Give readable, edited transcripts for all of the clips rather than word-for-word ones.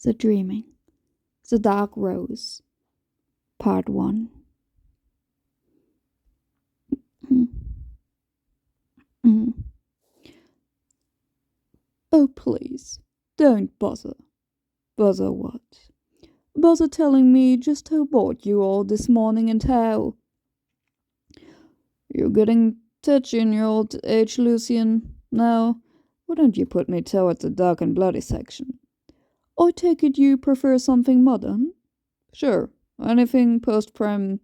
The Dreaming, The Dark Rose, Part 1. Oh, please, don't bother. Bother what? Bother telling me just how bored you are this morning and how. You're getting touchy in your old age, Lucian. Now, why don't you put me toward the dark and bloody section? I take it you prefer something modern? Sure, anything post-prime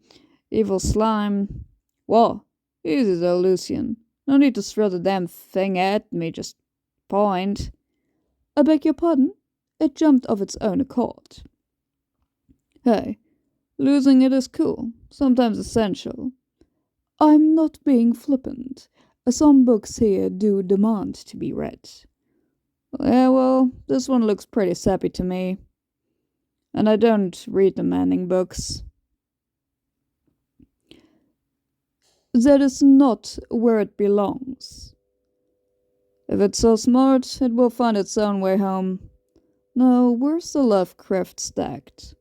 evil slime. Whoa, easy though, Lucian. No need to throw the damn thing at me, just point. I beg your pardon? It jumped of its own accord. Hey, losing it is cool, sometimes essential. I'm not being flippant. Some books here do demand to be read. Yeah, well, this one looks pretty sappy to me. And I don't read demanding books. That is not where it belongs. If it's so smart, it will find its own way home. No, where's the Lovecraft stacked?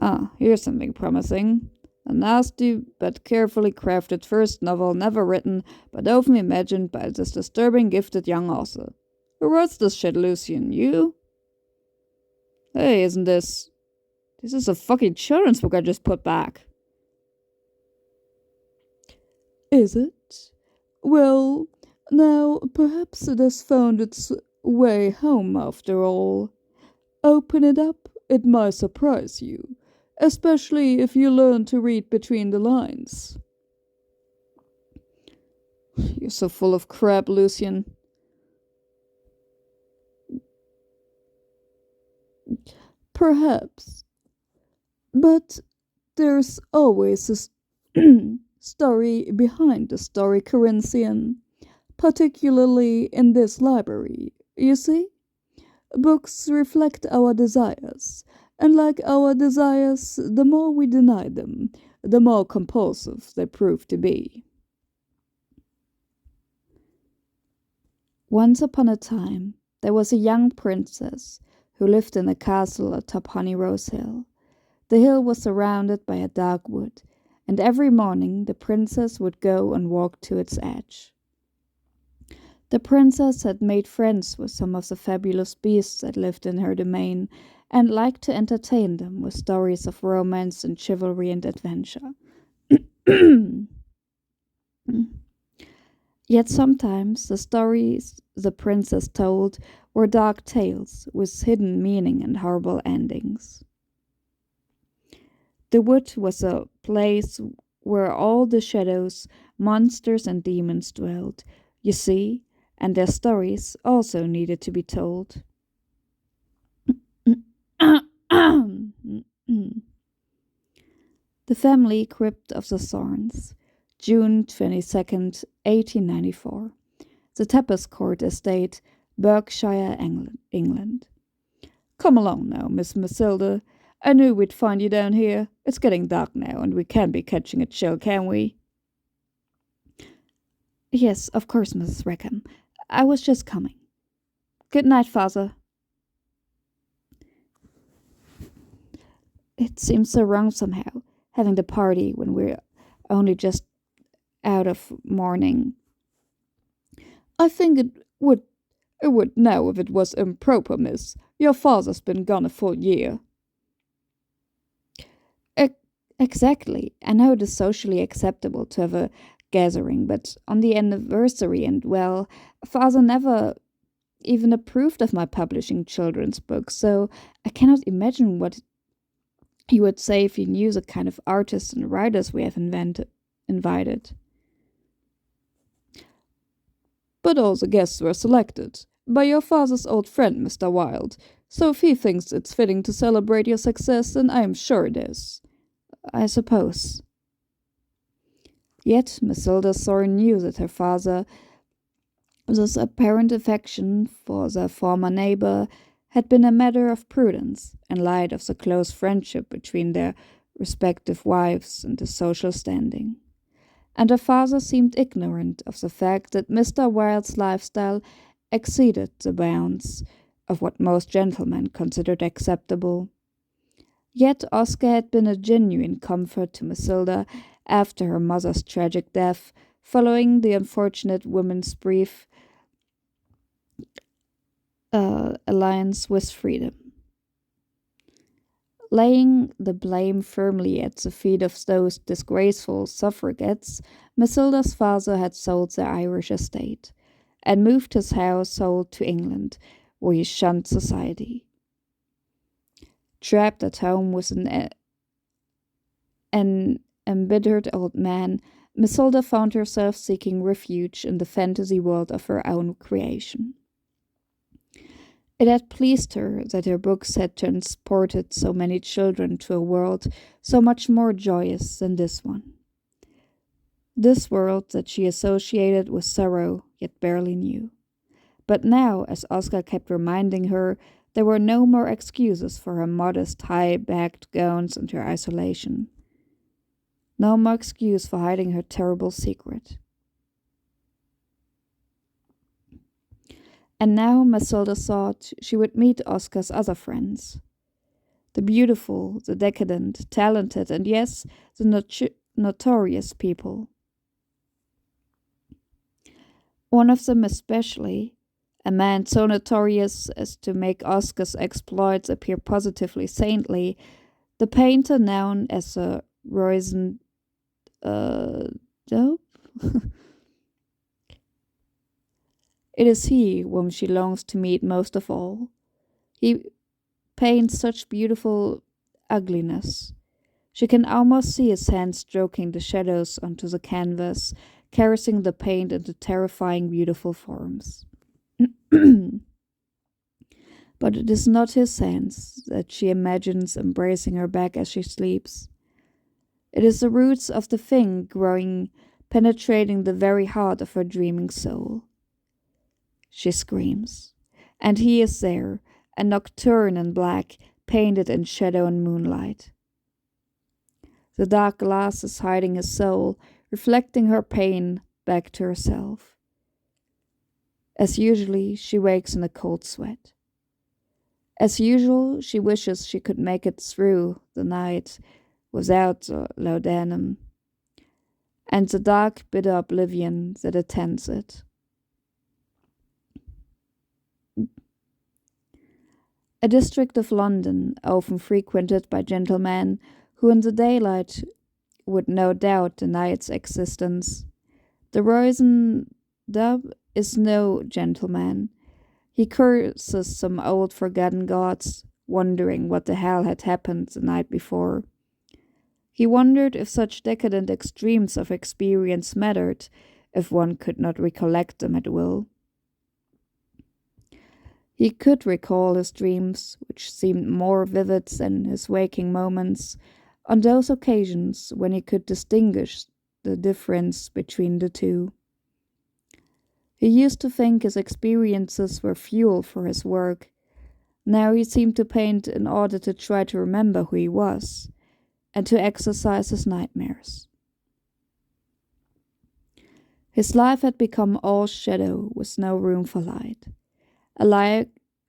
Ah, here's something promising. A nasty but carefully crafted first novel never written but often imagined by this disturbing gifted young author. Who wrote this shit, Lucian? You? Hey, isn't this... This is a fucking children's book I just put back. Is it? Well, now perhaps it has found its way home after all. Open it up, it might surprise you, especially if you learn to read between the lines. You're so full of crap, Lucian. Perhaps. But there's always a story behind the story, Corinthian. Particularly in this library, you see? Books reflect our desires, and like our desires, the more we deny them, the more compulsive they prove to be. Once upon a time, there was a young princess who lived in a castle atop Honeyrose Hill. The hill was surrounded by a dark wood, and every morning the princess would go and walk to its edge. The princess had made friends with some of the fabulous beasts that lived in her domain, and liked to entertain them with stories of romance and chivalry and adventure. Yet sometimes the stories the princess told were dark tales with hidden meaning and horrible endings. The wood was a place where all the shadows, monsters, and demons dwelled, you see, and their stories also needed to be told. The Family Crypt of the Thorns, June 22nd, 1894. The Tapas Court Estate, Berkshire, England. Come along now, Miss Matilda. I knew we'd find you down here. It's getting dark now, and we can't be catching a chill, can we? Yes, of course, Mrs. Rackham. I was just coming. Good night, Father. It seems so wrong somehow, having the party when we're only just out of mourning. I think it would now if it was improper, miss. Your father's been gone a full year. Exactly. I know it is socially acceptable to have a gathering, but on the anniversary, and well, father never even approved of my publishing children's books, so I cannot imagine what he would say if he knew the kind of artists and writers we have invited. But all the guests were selected by your father's old friend, Mr. Wilde, so if he thinks it's fitting to celebrate your success, then I am sure it is. I suppose. Yet Matilda Thorne knew that her father's apparent affection for their former neighbor had been a matter of prudence, in light of the close friendship between their respective wives and the social standing. And her father seemed ignorant of the fact that Mr. Wilde's lifestyle exceeded the bounds of what most gentlemen considered acceptable. Yet Oscar had been a genuine comfort to Matilda after her mother's tragic death, following the unfortunate woman's brief alliance with freedom. Laying the blame firmly at the feet of those disgraceful suffragettes, Matilda's father had sold their Irish estate, and moved his household to England, where he shunned society. Trapped at home with an embittered old man, Matilda found herself seeking refuge in the fantasy world of her own creation. It had pleased her that her books had transported so many children to a world so much more joyous than this one. This world that she associated with sorrow, yet barely knew. But now, as Oscar kept reminding her, there were no more excuses for her modest, high-backed gowns and her isolation. No more excuse for hiding her terrible secret. And now Matilda thought she would meet Oscar's other friends. The beautiful, the decadent, talented, and yes, the notorious people. One of them especially, a man so notorious as to make Oscar's exploits appear positively saintly, the painter known as a Roisin dope? It is he whom she longs to meet most of all. He paints such beautiful ugliness. She can almost see his hand stroking the shadows onto the canvas, caressing the paint into terrifying beautiful forms. But it is not his hands that she imagines embracing her back as she sleeps. It is the roots of the thing growing, penetrating the very heart of her dreaming soul. She screams, and he is there, a nocturne in black, painted in shadow and moonlight. The dark glass is hiding his soul, reflecting her pain back to herself. As usually, she wakes in a cold sweat. As usual, she wishes she could make it through the night without laudanum and the dark, bitter oblivion that attends it. A district of London, often frequented by gentlemen who in the daylight would no doubt deny its existence. The Roisin Dub is no gentleman. He curses some old forgotten gods, wondering what the hell had happened the night before. He wondered if such decadent extremes of experience mattered, if one could not recollect them at will. He could recall his dreams, which seemed more vivid than his waking moments, on those occasions when he could distinguish the difference between the two. He used to think his experiences were fuel for his work. Now he seemed to paint in order to try to remember who he was, and to exorcise his nightmares. His life had become all shadow, with no room for light. A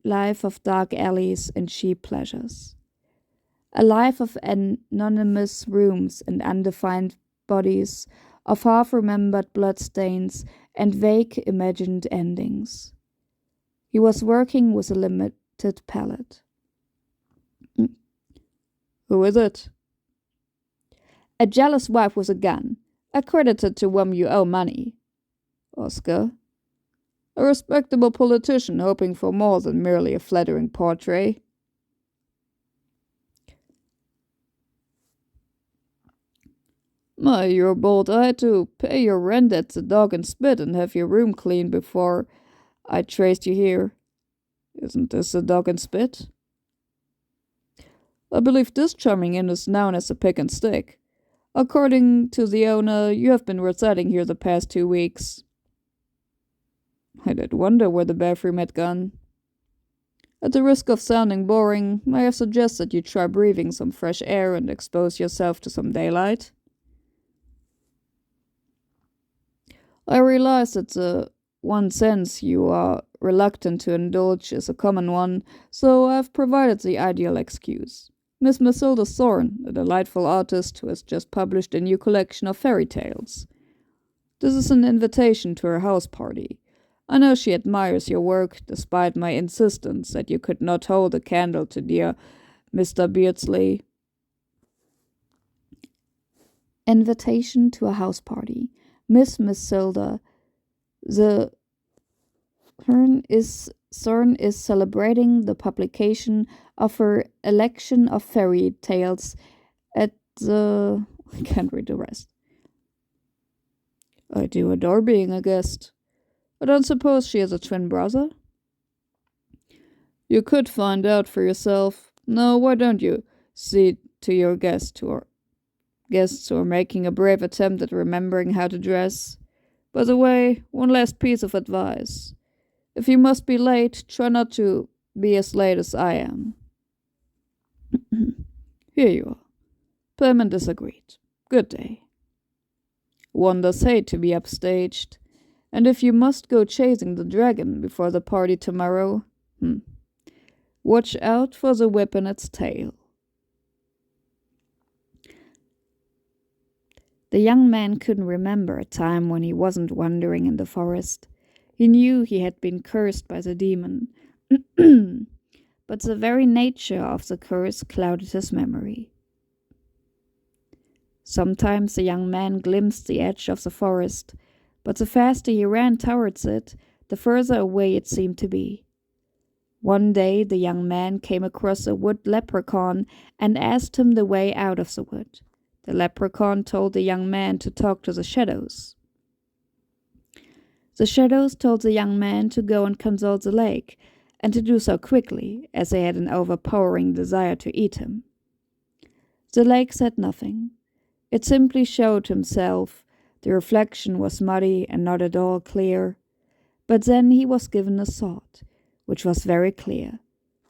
life of dark alleys and cheap pleasures. A life of anonymous rooms and undefined bodies, of half-remembered bloodstains and vague imagined endings. He was working with a limited palette. Who is it? A jealous wife with a gun, accredited to whom you owe money. Oscar. A respectable politician hoping for more than merely a flattering portrait. My, you're bold. I had to pay your rent at the Dog and Spit and have your room cleaned before I traced you here. Isn't this the Dog and Spit? I believe this charming inn is known as the Pick and Stick. According to the owner, you have been residing here the past 2 weeks. I did wonder where the bathroom had gone. At the risk of sounding boring, I have suggested you try breathing some fresh air and expose yourself to some daylight. I realize that the one sense you are reluctant to indulge is a common one, so I've provided the ideal excuse. Miss Matilda Thorne, a delightful artist who has just published a new collection of fairy tales. This is an invitation to her house party. I know she admires your work, despite my insistence that you could not hold a candle to dear Mr. Beardsley. Invitation to a house party. Miss Matilda the Thorne is celebrating the publication of her election of fairy tales at the... I can't read the rest. I do adore being a guest. I don't suppose she has a twin brother? You could find out for yourself. No, why don't you see to your guests who are making a brave attempt at remembering how to dress? By the way, one last piece of advice. If you must be late, try not to be as late as I am. Here you are. Payment is agreed. Good day. One does hate to be upstaged, and if you must go chasing the dragon before the party tomorrow, watch out for the whip in its tail. The young man couldn't remember a time when he wasn't wandering in the forest. He knew he had been cursed by the demon, but the very nature of the curse clouded his memory. Sometimes the young man glimpsed the edge of the forest, but the faster he ran towards it, the further away it seemed to be. One day the young man came across a wood leprechaun and asked him the way out of the wood. The leprechaun told the young man to talk to the shadows. The shadows told the young man to go and consult the lake, and to do so quickly, as they had an overpowering desire to eat him. The lake said nothing. It simply showed himself. The reflection was muddy and not at all clear. But then he was given a thought, which was very clear.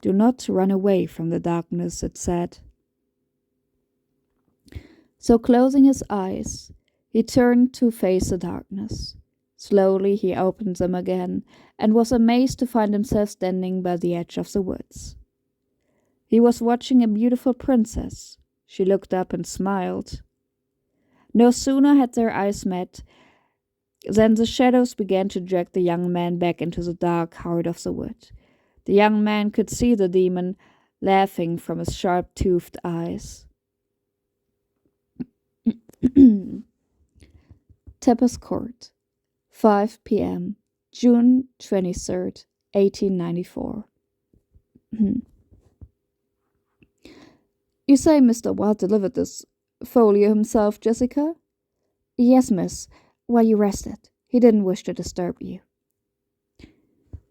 Do not run away from the darkness, it said. So closing his eyes, he turned to face the darkness. Slowly he opened them again, and was amazed to find himself standing by the edge of the woods. He was watching a beautiful princess. She looked up and smiled. No sooner had their eyes met than the shadows began to drag the young man back into the dark heart of the wood. The young man could see the demon laughing from his sharp-toothed eyes. Tepper's Court, 5 p.m., June 23rd, 1894. You say Mr. Wild delivered this folio himself, Jessica? Yes, miss, while you rested. He didn't wish to disturb you.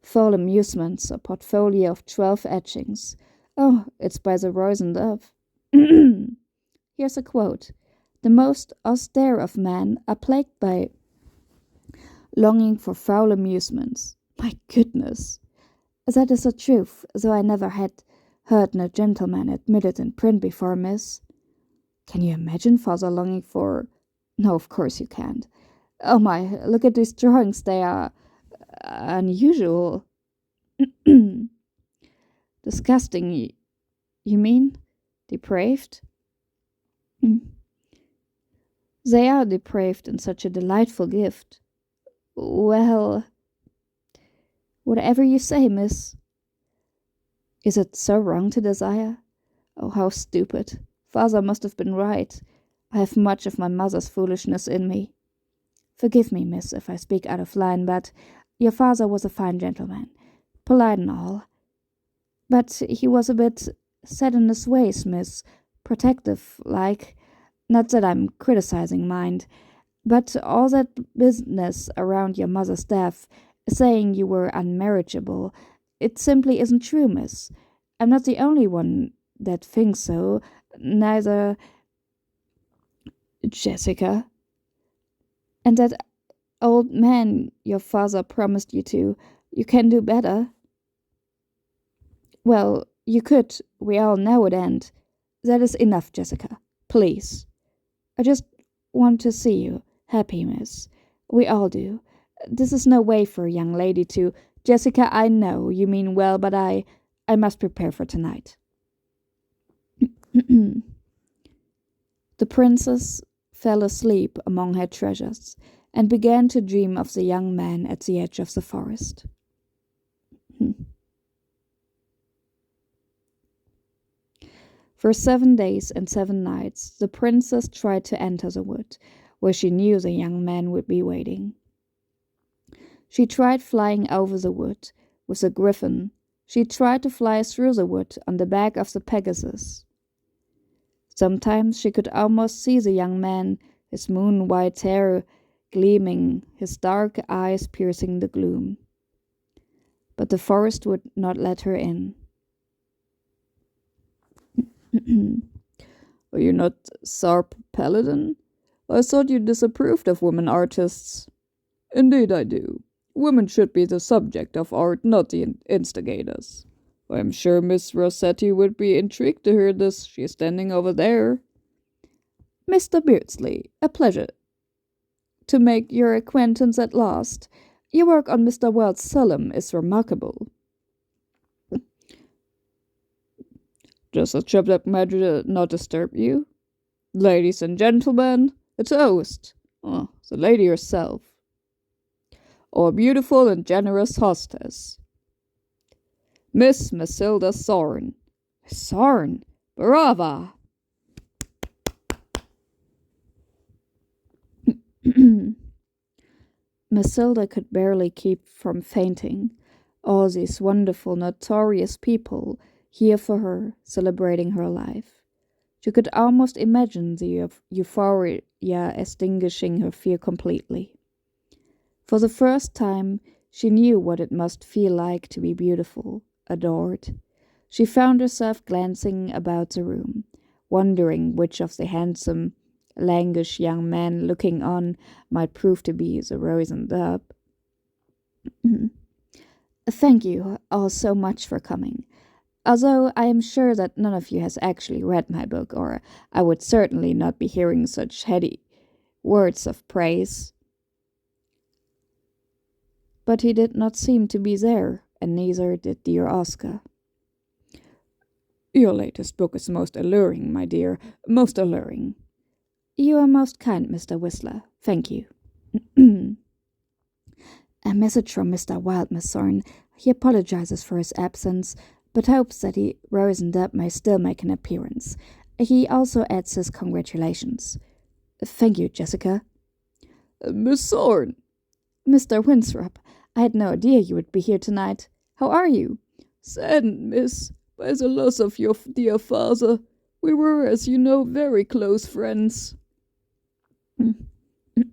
Foul Amusements, a portfolio of 12 etchings. Oh, it's by the Roisin Dove. Here's a quote. The most austere of men are plagued by longing for foul amusements. My goodness! That is the truth, though I never had heard no gentleman admit it in print before, miss. Can you imagine father longing for... No, of course you can't. Oh my, look at these drawings, they are unusual. Disgusting, you mean? Depraved? They are depraved in such a delightful gift. Well, whatever you say, miss. Is it so wrong to desire? Oh, how stupid. Father must have been right. I have much of my mother's foolishness in me. Forgive me, miss, if I speak out of line, but your father was a fine gentleman, polite and all. But he was a bit set in his ways, miss, protective, like. Not that I'm criticizing, mind, but all that business around your mother's death, saying you were unmarriageable, it simply isn't true, miss. I'm not the only one that thinks so, neither... Jessica. And that old man your father promised you to, you can do better. Well, you could, we all know it, and that is enough, Jessica. Please. I just want to see you happy, miss. We all do. This is no way for a young lady to. Jessica, I know you mean well, but I must prepare for tonight. The princess fell asleep among her treasures and began to dream of the young man at the edge of the forest. For 7 days and 7 nights, the princess tried to enter the wood, where she knew the young man would be waiting. She tried flying over the wood with the griffin. She tried to fly through the wood on the back of the Pegasus. Sometimes she could almost see the young man, his moon-white hair gleaming, his dark eyes piercing the gloom. But the forest would not let her in. Are you not Sarp Paladin? I thought you disapproved of women artists. Indeed I do. Women should be the subject of art, not the instigators. I am sure Miss Rossetti would be intrigued to hear this. She is standing over there. Mr. Beardsley, a pleasure to make your acquaintance at last. Your work on Mr. Wells' Solemn is remarkable. Does the subject matter not disturb you? Ladies and gentlemen, a toast. Oh, the lady herself. Our beautiful and generous hostess. Miss Matilda Thorne. Thorne? Brava! Matilda could barely keep from fainting. All these wonderful, notorious people here for her, celebrating her life. She could almost imagine the euphoria extinguishing her fear completely. For the first time, she knew what it must feel like to be beautiful, adored. She found herself glancing about the room, wondering which of the handsome, languish young men looking on might prove to be the Rose and Dub. Thank you all so much for coming. Although I am sure that none of you has actually read my book, or I would certainly not be hearing such heady words of praise. But he did not seem to be there, and neither did dear Oscar. Your latest book is most alluring, my dear, most alluring. You are most kind, Mr. Whistler. Thank you. A message from Mr. Wilde, Miss Thorne. He apologizes for his absence, but hopes that Rose and Dub may still make an appearance. He also adds his congratulations. Thank you, Jessica. Miss Thorne. Mr. Winthrop, I had no idea you would be here tonight. How are you? Saddened, miss, by the loss of your dear father. We were, as you know, very close friends.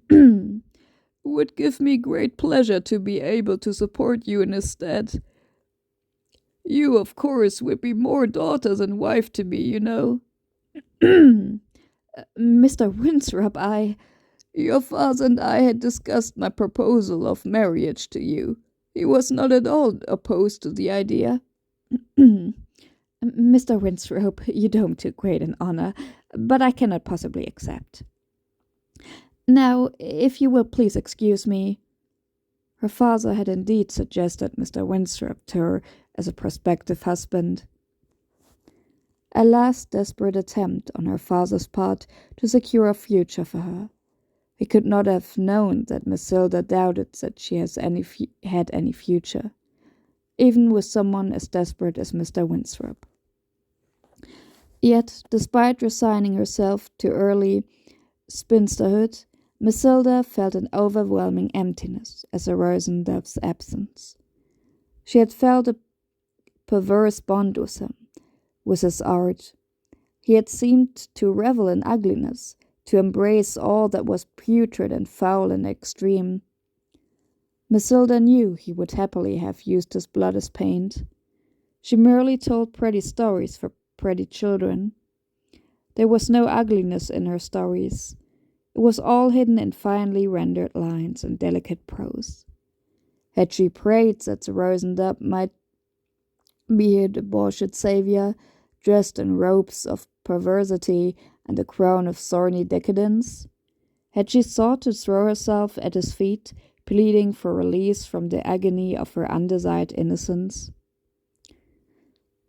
It would give me great pleasure to be able to support you in his stead. You, of course, would be more daughter than wife to me, you know. Mr. Winthrop, Your father and I had discussed my proposal of marriage to you. He was not at all opposed to the idea. Mr. Winthrop, you do him too great an honor, but I cannot possibly accept. Now, if you will please excuse me. Her father had indeed suggested Mr. Winthrop to her as a prospective husband. A last desperate attempt on her father's part to secure a future for her. He could not have known that Matilda doubted that she had any future, even with someone as desperate as Mr. Winthrop. Yet, despite resigning herself to early spinsterhood, Matilda felt an overwhelming emptiness as a Rose and Dub's absence. She had felt a perverse bond with him, with his art. He had seemed to revel in ugliness, to embrace all that was putrid and foul and extreme. Matilda knew he would happily have used his blood as paint. She merely told pretty stories for pretty children. There was no ugliness in her stories. It was all hidden in finely rendered lines and delicate prose. Had she prayed that the Rose and Dub might be her debauched saviour, dressed in robes of perversity and a crown of thorny decadence? Had she sought to throw herself at his feet, pleading for release from the agony of her undesired innocence.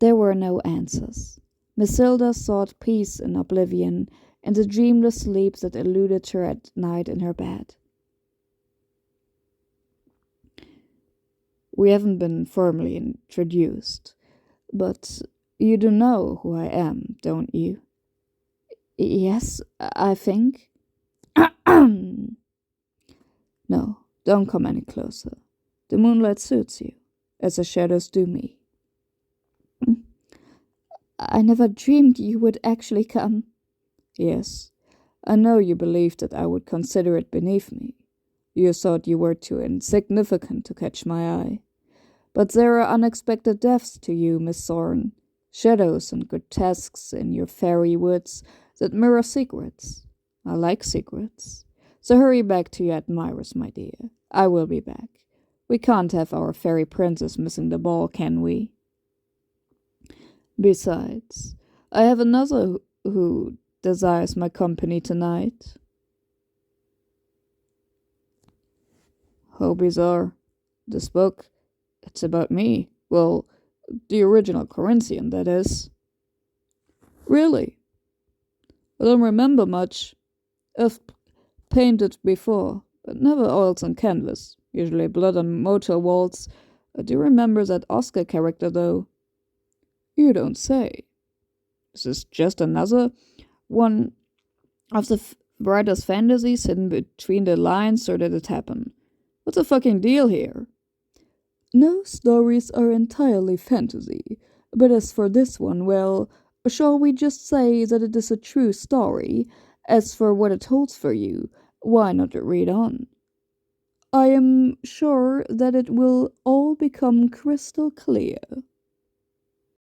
There were no answers. Matilda sought peace in oblivion, in the dreamless sleep that eluded her at night in her bed. We haven't been formally introduced, but you do know who I am, don't you? Yes, I think. No, don't come any closer. The moonlight suits you, as the shadows do me. I never dreamed you would actually come. Yes, I know you believed that I would consider it beneath me. You thought you were too insignificant to catch my eye. But there are unexpected depths to you, Miss Thorne. Shadows and grotesques in your fairy woods that mirror secrets. I like secrets. So hurry back to your admirers, my dear. I will be back. We can't have our fairy princess missing the ball, can we? Besides, I have another who desires my company tonight. How bizarre. This book, it's about me. Well, the original Corinthian, that is. Really? I don't remember much. I've painted before, but never oils on canvas. Usually blood on motor walls. I do remember that Oscar character, though. You don't say. This is just another one of the writer's fantasies hidden between the lines so that it happened. What's the fucking deal here? No stories are entirely fantasy, but as for this one, well, shall we just say that it is a true story? As for what it holds for you, why not read on? I am sure that it will all become crystal clear.